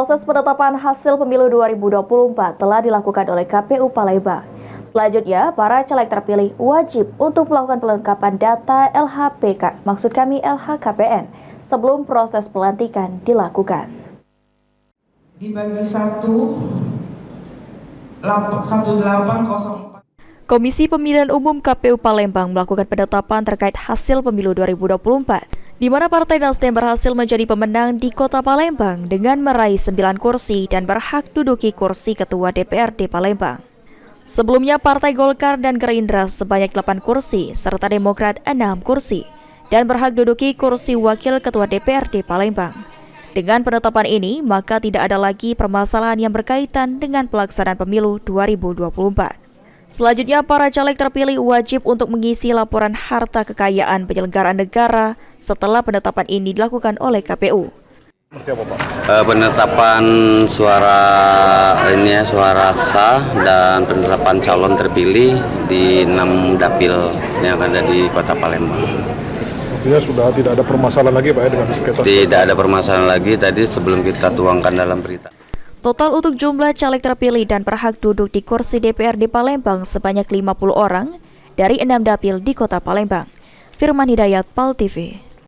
Proses penetapan hasil pemilu 2024 telah dilakukan oleh KPU Palembang. Selanjutnya, para caleg terpilih wajib untuk melakukan pelengkapan data LHPK, maksud kami LHKPN, sebelum proses pelantikan dilakukan. Dibagi 1804. Komisi Pemilihan Umum KPU Palembang melakukan penetapan terkait hasil pemilu 2024, di mana Partai Nasdem berhasil menjadi pemenang di Kota Palembang dengan meraih 9 kursi dan berhak duduki kursi Ketua DPRD Palembang. Sebelumnya, Partai Golkar dan Gerindra sebanyak 8 kursi, serta Demokrat 6 kursi, dan berhak duduki kursi Wakil Ketua DPRD Palembang. Dengan penetapan ini, maka tidak ada lagi permasalahan yang berkaitan dengan pelaksanaan pemilu 2024. Selanjutnya, para caleg terpilih wajib untuk mengisi laporan harta kekayaan penyelenggaraan negara setelah penetapan ini dilakukan oleh KPU. Penetapan suara sah dan penetapan calon terpilih di 6 dapil yang ada di Kota Palembang. Artinya sudah tidak ada permasalahan lagi Pak ya dengan sengketa? Tidak ada permasalahan lagi tadi sebelum kita tuangkan dalam berita. Total untuk jumlah caleg terpilih dan berhak duduk di kursi DPRD Palembang sebanyak 50 orang dari 6 dapil di Kota Palembang. Firman Hidayat, PAL TV.